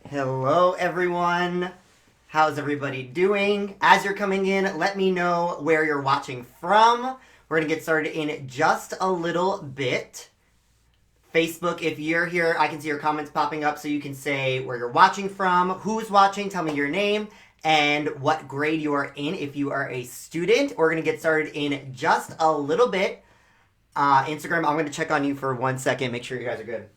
Hello, everyone. How's everybody doing? As you're coming in, let me know where you're watching from. We're going to get started in just a little bit. Facebook, if you're here, I can see your comments popping up, so you can say where you're watching from, who's watching, tell me your name, and what grade you are in if you are a student. We're going to get started in just a little bit. Instagram, I'm going to check on you for 1 second, make sure you guys are good.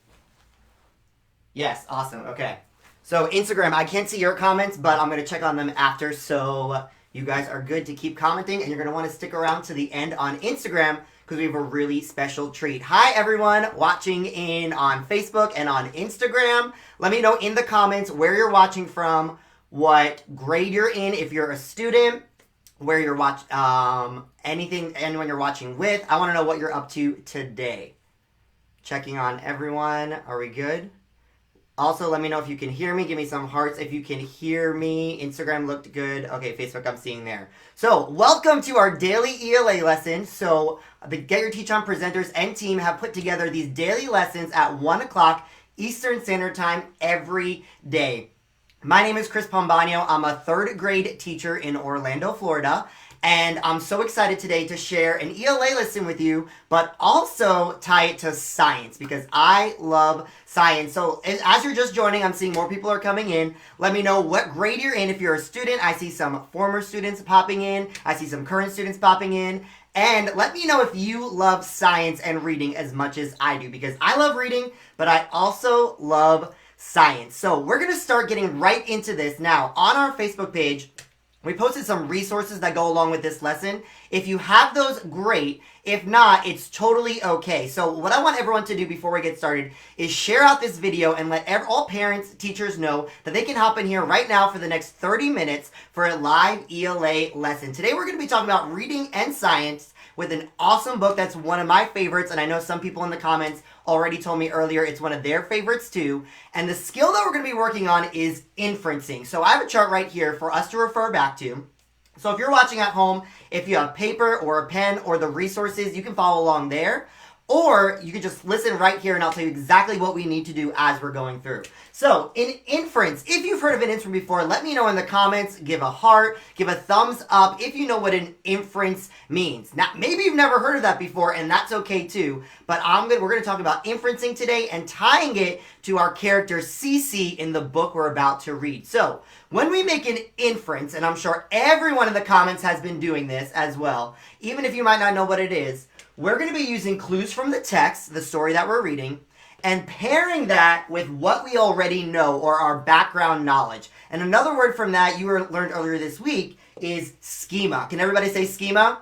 Yes, awesome, okay. So Instagram, I can't see your comments, but I'm going to check on them after, so you guys are good to keep commenting, and you're going to want to stick around to the end on Instagram because we have a really special treat. Hi, everyone watching in on Facebook and on Instagram. Let me know in the comments where you're watching from, what grade you're in if you're a student, where you're anyone you're watching with. I want to know what you're up to today. Checking on everyone. Are we good? Also, let me know if you can hear me. Give me some hearts if you can hear me. Instagram looked good. Okay, Facebook, I'm seeing there. So, welcome to our daily ELA lesson. So, the Get Your Teach On presenters and team have put together these daily lessons at 1 o'clock Eastern Standard Time every day. My name is Chris Pombonyo. I'm a third grade teacher in Orlando, Florida. And I'm so excited today to share an ELA lesson with you, but also tie it to science because I love science. So as you're just joining, I'm seeing more people are coming in. Let me know what grade you're in if you're a student. I see some former students popping in. I see some current students popping in. And let me know if you love science and reading as much as I do because I love reading, but I also love science. So we're going to start getting right into this now. On our Facebook page, we posted some resources that go along with this lesson. If you have those, great. If not, it's totally okay. So what I want everyone to do before we get started is share out this video and let all parents, teachers know that they can hop in here right now for the next 30 minutes for a live ELA lesson. Today we're going to be talking about reading and science with an awesome book that's one of my favorites, and I know some people in the comments already told me earlier it's one of their favorites too. And the skill that we're going to be working on is inferencing. So I have a chart right here for us to refer back to. So if you're watching at home, if you have paper or a pen or the resources, you can follow along there. Or you can just listen right here and I'll tell you exactly what we need to do as we're going through. So in inference, if you've heard of an inference before, let me know in the comments. Give a heart, give a thumbs up if you know what an inference means. Now, maybe you've never heard of that before and that's okay too. But we're going to talk about inferencing today and tying it to our character Cece in the book we're about to read. So when we make an inference, and I'm sure everyone in the comments has been doing this as well, even if you might not know what it is, we're going to be using clues from the text, the story that we're reading, and pairing that with what we already know or our background knowledge. And another word from that you learned earlier this week is schema. Can everybody say schema?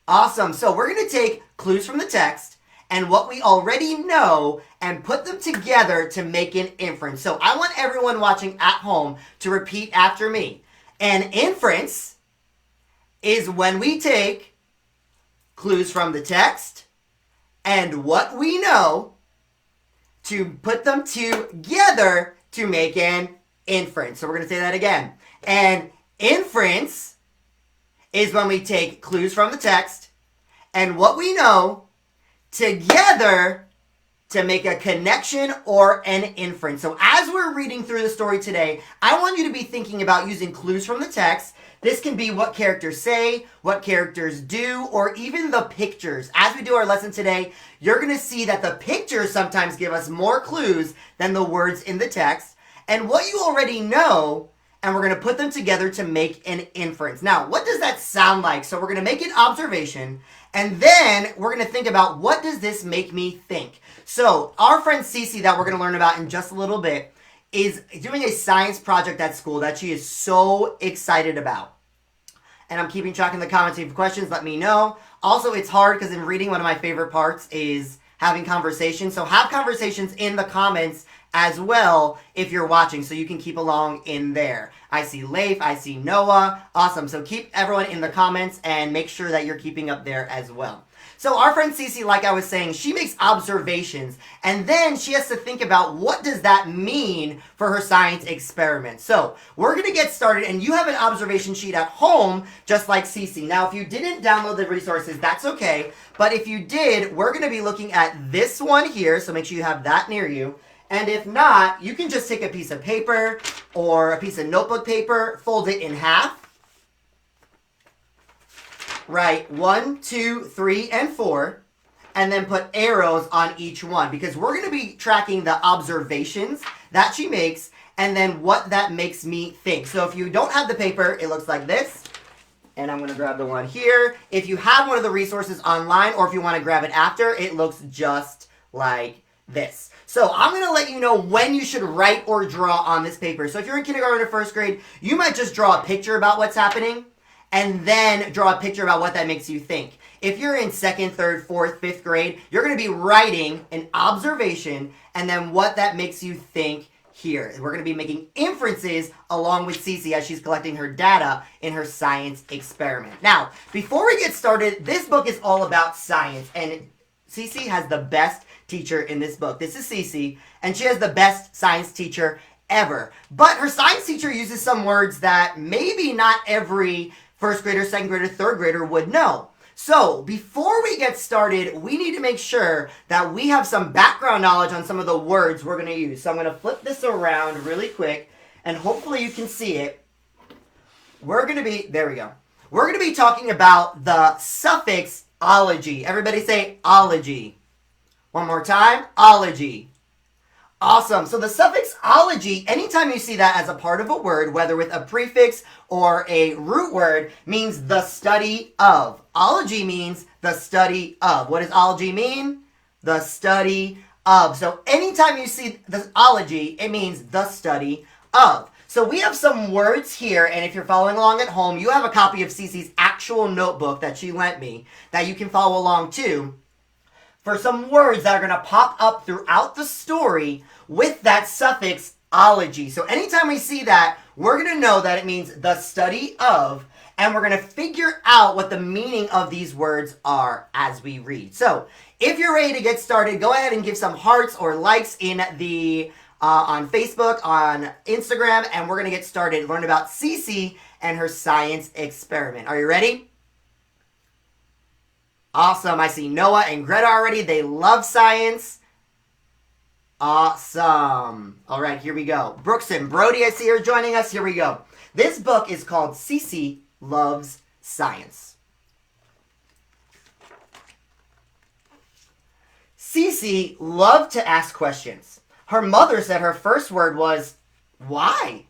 Awesome. So we're going to take clues from the text and what we already know and put them together to make an inference. So I want everyone watching at home to repeat after me. An inference is when we take clues from the text and what we know to put them together to make an inference. So we're going to say that again. An inference is when we take clues from the text and what we know together to make a connection or an inference. So as we're reading through the story today, I want you to be thinking about using clues from the text. This can be what characters say, what characters do, or even the pictures. As we do our lesson today, you're going to see that the pictures sometimes give us more clues than the words in the text. And what you already know, and we're going to put them together to make an inference. Now, what does that sound like? So we're going to make an observation, and then we're going to think about what does this make me think? So our friend Cece that we're going to learn about in just a little bit is doing a science project at school that she is so excited about. And I'm keeping track in the comments. If you have questions, let me know. Also, it's hard because in reading, one of my favorite parts is having conversations. So have conversations in the comments as well if you're watching so you can keep along in there. I see Leif, I see Noah. Awesome. So keep everyone in the comments and make sure that you're keeping up there as well. So our friend Cece, like I was saying, she makes observations and then she has to think about what does that mean for her science experiment. So we're going to get started and you have an observation sheet at home just like Cece. Now if you didn't download the resources, that's okay. But if you did, we're going to be looking at this one here. So make sure you have that near you. And if not, you can just take a piece of paper or a piece of notebook paper, fold it in half. Write 1, 2, 3, and 4, and then put arrows on each one because we're going to be tracking the observations that she makes and then what that makes me think. So if you don't have the paper, it looks like this. And I'm going to grab the one here. If you have one of the resources online or if you want to grab it after, it looks just like this. So I'm going to let you know when you should write or draw on this paper. So if you're in kindergarten or first grade, you might just draw a picture about what's happening and then draw a picture about what that makes you think. If you're in second, third, fourth, fifth grade, you're going to be writing an observation and then what that makes you think here. We're going to be making inferences along with Cece as she's collecting her data in her science experiment. Now, before we get started, this book is all about science, and Cece has the best teacher in this book. This is Cece, and she has the best science teacher ever. But her science teacher uses some words that maybe not every first grader, second grader, third grader would know. So, before we get started, we need to make sure that we have some background knowledge on some of the words we're going to use. So I'm going to flip this around really quick, and hopefully you can see it. We're going to be, there we go. We're going to be talking about the suffix ology. Everybody say ology. One more time, ology. Awesome. So the suffix ology, anytime you see that as a part of a word, whether with a prefix or a root word, means the study of. Ology means the study of. What does ology mean? The study of. So anytime you see the ology, it means the study of. So we have some words here, and if you're following along at home, you have a copy of Cece's actual notebook that she lent me that you can follow along too, for some words that are going to pop up throughout the story with that suffix ology. So anytime we see that, we're going to know that it means the study of, and we're going to figure out what the meaning of these words are as we read. So if you're ready to get started, go ahead and give some hearts or likes in the on Facebook, on Instagram, and we're going to get started. Learn about Cece and her science experiment. Are you ready? Awesome. I see Noah and Greta already. They love science. Awesome. All right, here we go. Brooks and Brody, I see her joining us. Here we go. This book is called Cece Loves Science. Cece loved to ask questions. Her mother said her first word was, why?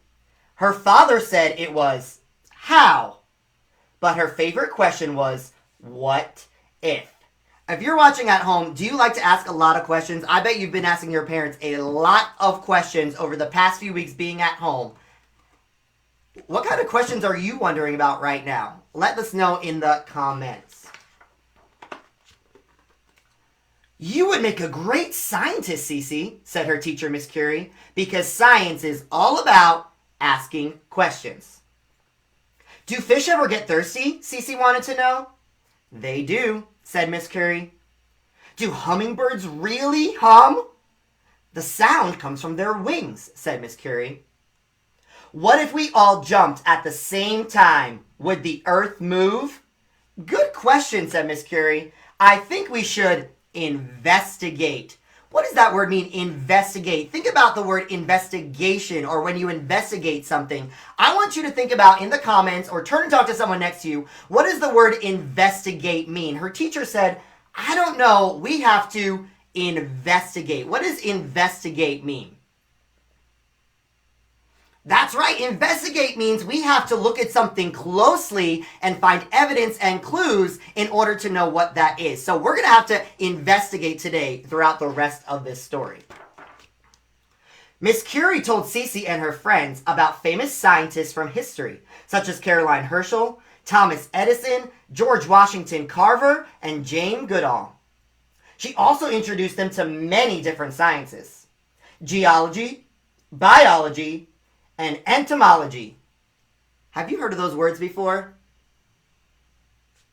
Her father said it was, how? But her favorite question was, what if you're watching at home, do you like to ask a lot of questions? I bet you've been asking your parents a lot of questions over the past few weeks being at home. What kind of questions are you wondering about right now? Let us know in the comments. You would make a great scientist, Cece, said her teacher, Miss Curie, because science is all about asking questions. Do fish ever get thirsty? Cece wanted to know. They do, said Miss Curie. Do hummingbirds really hum? The sound comes from their wings, said Miss Curie. What if we all jumped at the same time? Would the earth move? Good question, said Miss Curie. I think we should investigate. What does that word mean, investigate? Think about the word investigation, or when you investigate something. I want you to think about in the comments or turn and talk to someone next to you. What does the word investigate mean? Her teacher said, I don't know. We have to investigate. What does investigate mean? That's right. Investigate means we have to look at something closely and find evidence and clues in order to know what that is. So we're going to have to investigate today throughout the rest of this story. Miss Curie told Cece and her friends about famous scientists from history, such as Caroline Herschel, Thomas Edison, George Washington Carver, and Jane Goodall. She also introduced them to many different sciences: geology, biology, and entomology. Have you heard of those words before?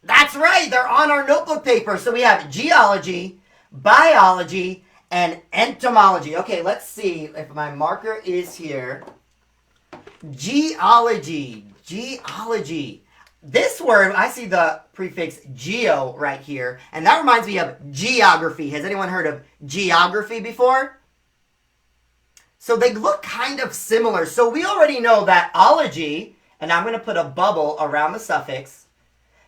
That's right, they're on our notebook paper. So we have geology, biology, and entomology. Okay, let's see if my marker is here. Geology. This word, I see the prefix geo right here, and that reminds me of geography. Has anyone heard of geography before? So they look kind of similar. So we already know that ology, and I'm going to put a bubble around the suffix,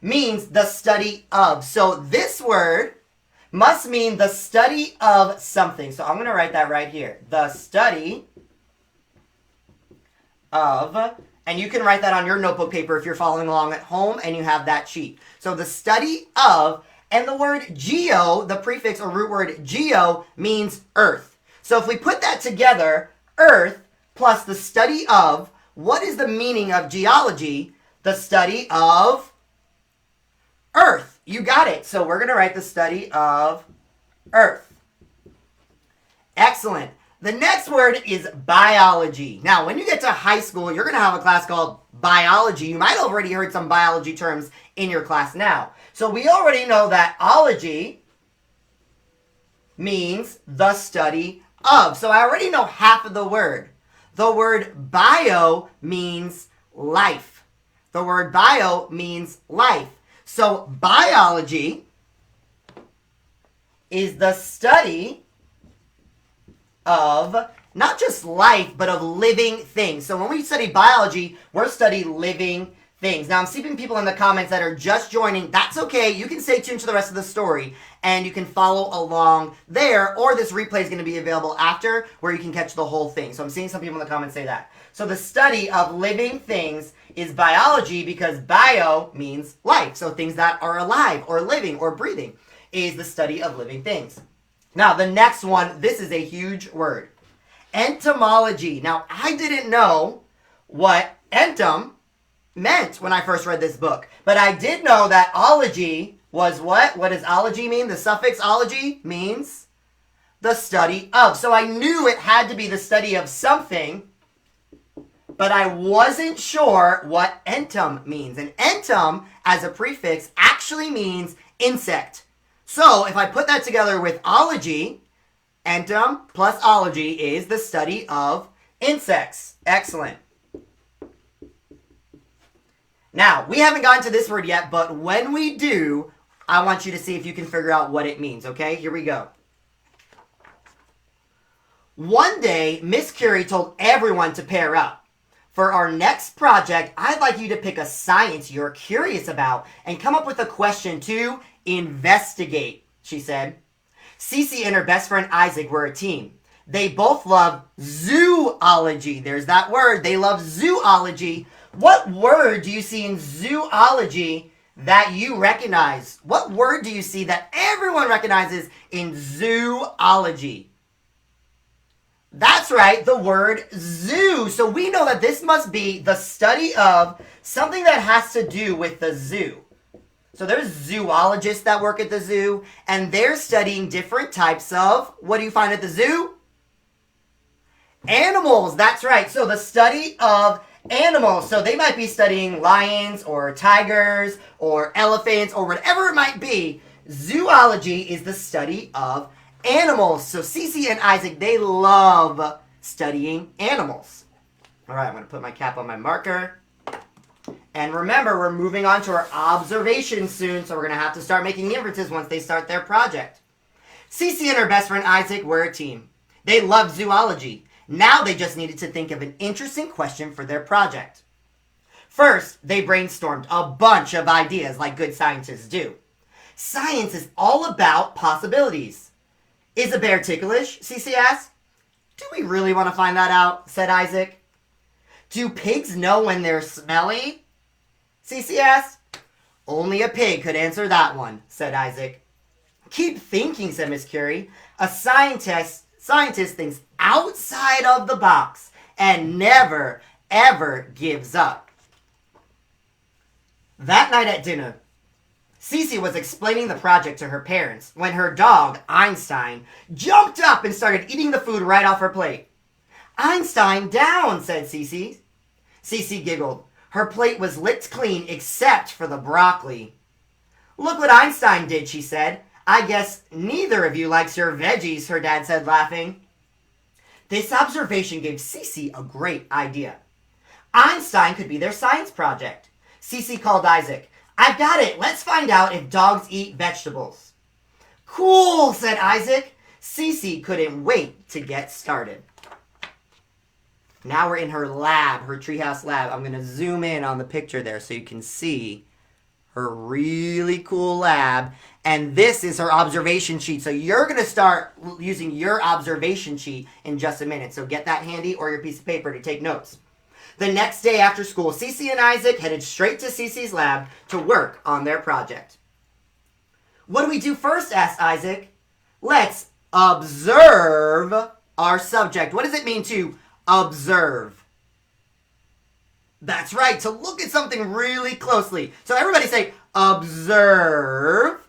means the study of. So this word must mean the study of something. So I'm going to write that right here. The study of, and you can write that on your notebook paper if you're following along at home and you have that sheet. So the study of, and the word geo, the prefix or root word geo, means earth. So if we put that together, earth plus the study of, what is the meaning of geology? The study of earth. You got it. So we're going to write the study of earth. Excellent. The next word is biology. Now, when you get to high school, you're going to have a class called biology. You might have already heard some biology terms in your class now. So we already know that ology means the study of. So I already know half of the word. The word bio means life. The word bio means life. So biology is the study of not just life, but of living things. So when we study biology, we're studying living things. Now I'm seeing people in the comments that are just joining. That's okay. You can stay tuned to the rest of the story and you can follow along there, or this replay is going to be available after where you can catch the whole thing. So I'm seeing some people in the comments say that. So the study of living things is biology because bio means life. So things that are alive or living or breathing is the study of living things. Now the next one, this is a huge word. Entomology. Now I didn't know what entom meant when I first read this book, but I did know that ology was what? What does ology mean? The suffix ology means the study of. So I knew it had to be the study of something, but I wasn't sure what entom means. And entom, as a prefix, actually means insect. So if I put that together with ology, entom plus ology is the study of insects. Excellent. Now, we haven't gotten to this word yet, but when we do, I want you to see if you can figure out what it means, okay? Here we go. One day, Miss Curie told everyone to pair up. For our next project, I'd like you to pick a science you're curious about and come up with a question to investigate, she said. Cece and her best friend Isaac were a team. They both love zoology. There's that word. They love zoology. What word do you see in zoology that you recognize? What word do you see that everyone recognizes in zoology? That's right, the word zoo. So we know that this must be the study of something that has to do with the zoo. So there's zoologists that work at the zoo, and they're studying different types of, what do you find at the zoo? Animals, that's right. So the study of animals. So they might be studying lions or tigers or elephants or whatever it might be. Zoology is the study of animals. So Cece and Isaac, they love studying animals. All right, I'm going to put my cap on my marker. And remember, we're moving on to our observation soon, so we're going to have to start making inferences once they start their project. Cece and her best friend Isaac were a team. They loved zoology. Now they just needed to think of an interesting question for their project. First, they brainstormed a bunch of ideas like good scientists do. Science is all about possibilities. Is a bear ticklish? Cece asked. Do we really want to find that out? Said Isaac. Do pigs know when they're smelly? Cece asked. Only a pig could answer that one, said Isaac. Keep thinking, said Miss Curie. A scientist thinks outside of the box and never, ever gives up. That night at dinner, Cece was explaining the project to her parents when her dog, Einstein, jumped up and started eating the food right off her plate. Einstein, down, said Cece. Cece giggled. Her plate was licked clean except for the broccoli. Look what Einstein did, she said. I guess neither of you likes your veggies, her dad said, laughing. This observation gave Cece a great idea. Einstein could be their science project. Cece called Isaac. I've got it. Let's find out if dogs eat vegetables. Cool, said Isaac. Cece couldn't wait to get started. Now we're in her lab, her treehouse lab. I'm going to zoom in on the picture there so you can see her really cool lab. And this is her observation sheet. So you're going to start using your observation sheet in just a minute. So get that handy or your piece of paper to take notes. The next day after school, Cece and Isaac headed straight to Cece's lab to work on their project. What do we do first? Asked Isaac. Let's observe our subject. What does it mean to observe? That's right, to look at something really closely. So everybody say, observe.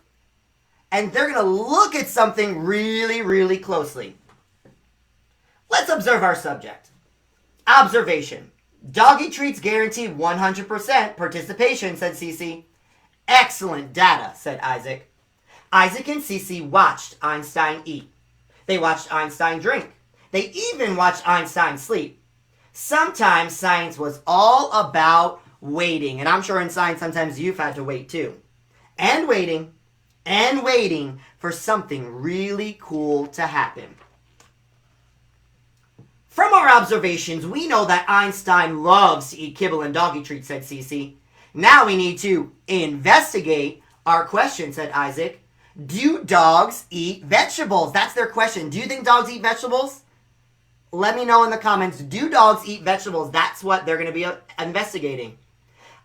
And they're going to look at something really, really closely. Let's observe our subject. Observation. Doggy treats guarantee 100% participation, said Cece. Excellent data, said Isaac. Isaac and Cece watched Einstein eat. They watched Einstein drink. They even watched Einstein sleep. Sometimes science was all about waiting. And I'm sure in science sometimes you've had to wait too. And waiting for something really cool to happen. From our observations, we know that Einstein loves to eat kibble and doggy treats, said Cece. Now we need to investigate our question, said Isaac. Do dogs eat vegetables? That's their question. Do you think dogs eat vegetables? Let me know in the comments. Do dogs eat vegetables? That's what they're going to be investigating.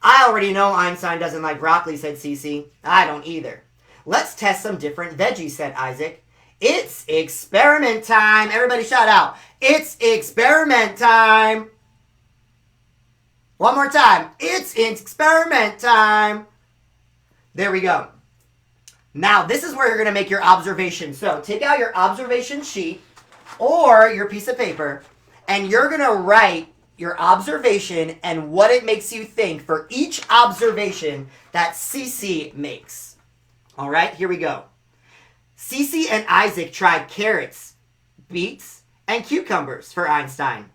I already know Einstein doesn't like broccoli, said Cece. I don't either. Let's test some different veggies, said Isaac. It's experiment time. Everybody shout out. It's experiment time. One more time. It's experiment time. There we go. Now, this is where you're going to make your observation. So, take out your observation sheet or your piece of paper, and you're going to write your observation and what it makes you think for each observation that Cece makes. All right, here we go. Cece and Isaac tried carrots, beets, and cucumbers for Einstein.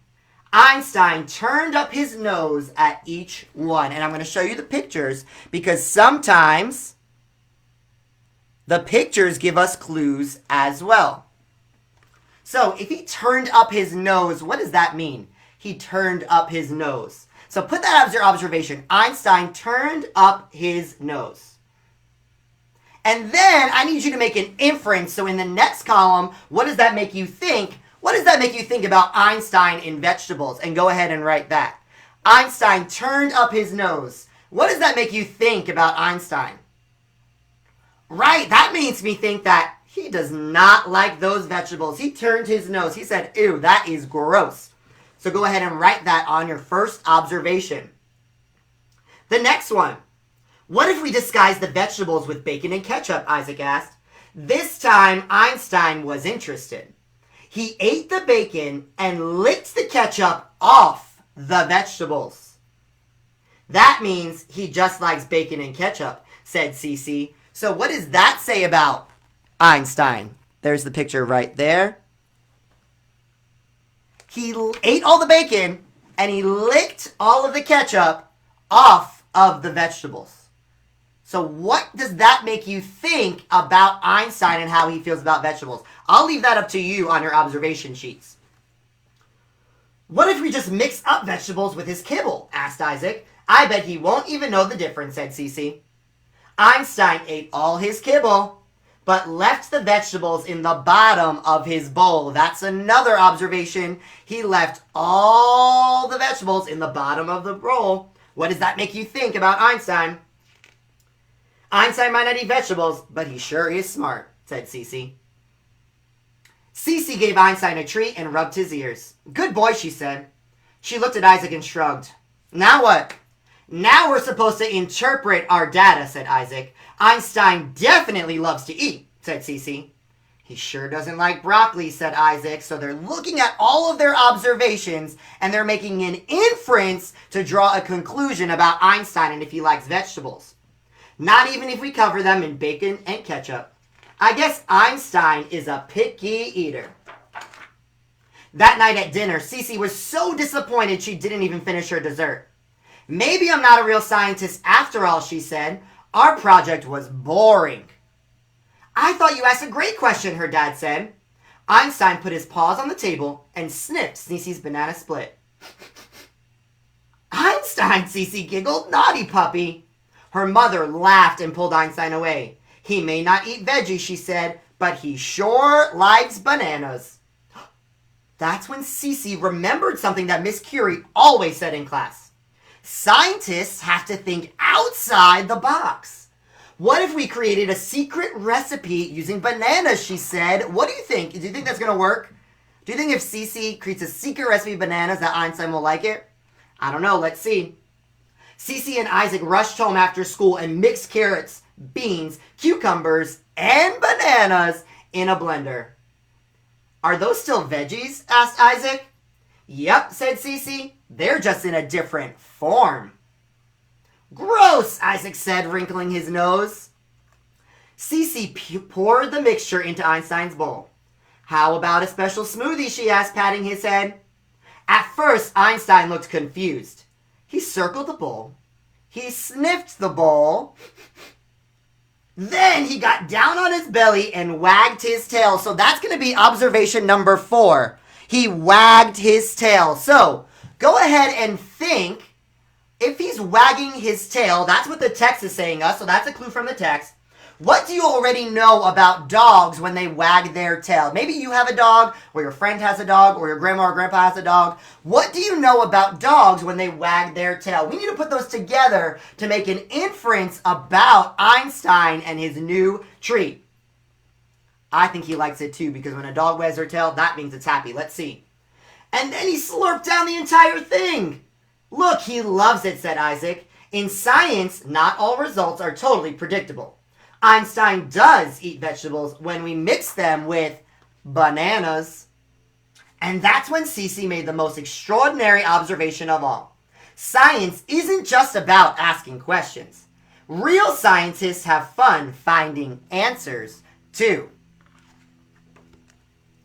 Einstein turned up his nose at each one. And I'm going to show you the pictures because sometimes the pictures give us clues as well. So if he turned up his nose, what does that mean? He turned up his nose. So put that as your observation. Einstein turned up his nose. And then I need you to make an inference. So in the next column, what does that make you think? What does that make you think about Einstein in vegetables? And go ahead and write that. Einstein turned up his nose. What does that make you think about Einstein? Right, that makes me think that he does not like those vegetables. He turned his nose. He said, ew, that is gross. So go ahead and write that on your first observation. The next one. What if we disguise the vegetables with bacon and ketchup? Isaac asked. This time, Einstein was interested. He ate the bacon and licked the ketchup off the vegetables. That means he just likes bacon and ketchup, said Cece. So what does that say about Einstein? There's the picture right there. He ate all the bacon and he licked all of the ketchup off of the vegetables. So what does that make you think about Einstein and how he feels about vegetables? I'll leave that up to you on your observation sheets. What if we just mix up vegetables with his kibble? Asked Isaac. I bet he won't even know the difference, said Cece. Einstein ate all his kibble, but left the vegetables in the bottom of his bowl. That's another observation. He left all the vegetables in the bottom of the bowl. What does that make you think about Einstein? Einstein might not eat vegetables, but he sure is smart, said Cece. Cece gave Einstein a treat and rubbed his ears. Good boy, she said. She looked at Isaac and shrugged. Now what? Now we're supposed to interpret our data, said Isaac. Einstein definitely loves to eat, said Cece. He sure doesn't like broccoli, said Isaac. So they're looking at all of their observations and they're making an inference to draw a conclusion about Einstein and if he likes vegetables. Not even if we cover them in bacon and ketchup. I guess Einstein is a picky eater. That night at dinner, Cece was so disappointed she didn't even finish her dessert. Maybe I'm not a real scientist after all, she said. Our project was boring. I thought you asked a great question, her dad said. Einstein put his paws on the table and snipped Cece's banana split. Einstein, Cece giggled. Naughty puppy. Her mother laughed and pulled Einstein away. He may not eat veggies, she said, but he sure likes bananas. That's when Cece remembered something that Miss Curie always said in class. Scientists have to think outside the box. What if we created a secret recipe using bananas, she said. What do you think? Do you think that's going to work? Do you think if Cece creates a secret recipe of bananas that Einstein will like it? I don't know. Let's see. Cece and Isaac rushed home after school and mixed carrots, beans, cucumbers, and bananas in a blender. Are those still veggies? Asked Isaac. Yep, said Cece. They're just in a different form. Gross, Isaac said, wrinkling his nose. Cece poured the mixture into Einstein's bowl. How about a special smoothie, she asked, patting his head. At first, Einstein looked confused. He circled the bowl. He sniffed the bowl. Then he got down on his belly and wagged his tail. So that's going to be observation number 4. He wagged his tail. So go ahead and think. If he's wagging his tail, that's what the text is saying us. So that's a clue from the text. What do you already know about dogs when they wag their tail? Maybe you have a dog, or your friend has a dog, or your grandma or grandpa has a dog. What do you know about dogs when they wag their tail? We need to put those together to make an inference about Einstein and his new treat. I think he likes it too, because when a dog wags their tail, that means it's happy. Let's see. And then he slurped down the entire thing. Look, he loves it, said Isaac. In science, not all results are totally predictable. Einstein does eat vegetables when we mix them with bananas. And that's when Cece made the most extraordinary observation of all. Science isn't just about asking questions. Real scientists have fun finding answers, too.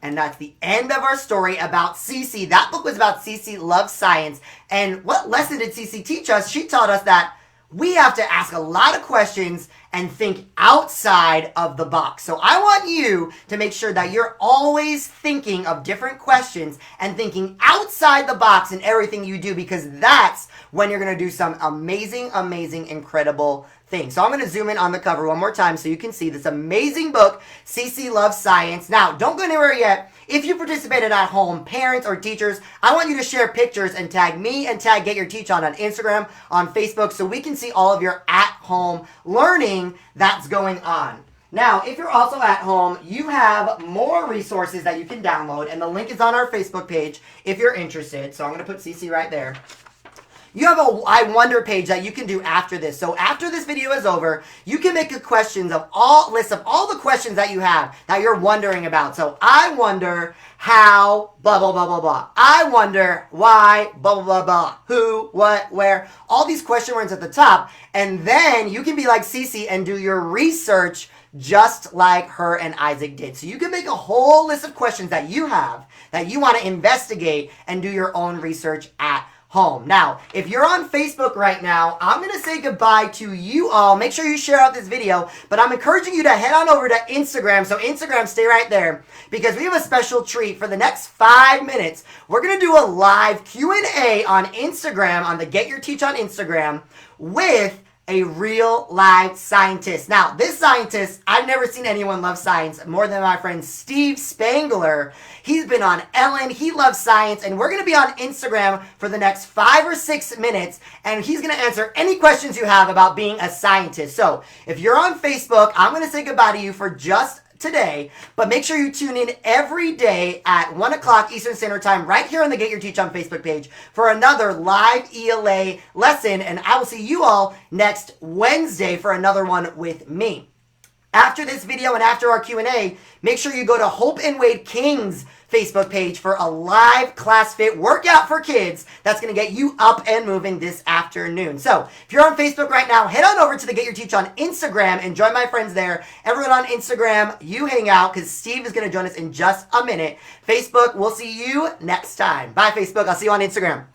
And that's the end of our story about Cece. That book was about Cece Loves Science. And what lesson did Cece teach us? She taught us that we have to ask a lot of questions and think outside of the box. So I want you to make sure that you're always thinking of different questions and thinking outside the box in everything you do, because that's when you're going to do some amazing, amazing, incredible things. So I'm going to zoom in on the cover one more time so you can see this amazing book, Cece Loves Science. Now, don't go anywhere yet. If you participated at home, parents or teachers, I want you to share pictures and tag me and tag Get Your Teach on Instagram, on Facebook, so we can see all of your at-home learning that's going on. Now, if you're also at home, you have more resources that you can download, and the link is on our Facebook page if you're interested. So I'm going to put Cece right there. You have a I Wonder page that you can do after this. So after this video is over, you can make a list of all the questions that you have that you're wondering about. So I wonder how, blah, blah, blah, blah, blah. I wonder why, blah, blah, blah, blah. Who, what, where. All these question words at the top. And then you can be like Cece and do your research just like her and Isaac did. So you can make a whole list of questions that you have that you want to investigate and do your own research at home. Now, if you're on Facebook right now, I'm going to say goodbye to you all. Make sure you share out this video, but I'm encouraging you to head on over to Instagram. So Instagram, stay right there, because we have a special treat for the next 5 minutes. We're going to do a live Q&A on Instagram, on the Get Your Teach on Instagram, with a real live scientist. Now, this scientist, I've never seen anyone love science more than my friend Steve Spangler. He's been on Ellen. He loves science. And we're going to be on Instagram for the next 5 or 6 minutes. And he's going to answer any questions you have about being a scientist. So if you're on Facebook, I'm going to say goodbye to you for just today, but make sure you tune in every day at 1 o'clock Eastern Standard Time right here on the Get Your Teach on Facebook page for another live ELA lesson, and I will see you all next Wednesday for another one with me. After this video and after our Q&A, make sure you go to Hope and Wade King's Facebook page for a live class fit workout for kids that's going to get you up and moving this afternoon. So if you're on Facebook right now, head on over to the Get Your Teach on Instagram and join my friends there. Everyone on Instagram, you hang out, because Steve is going to join us in just a minute. Facebook, we'll see you next time. Bye, Facebook. I'll see you on Instagram.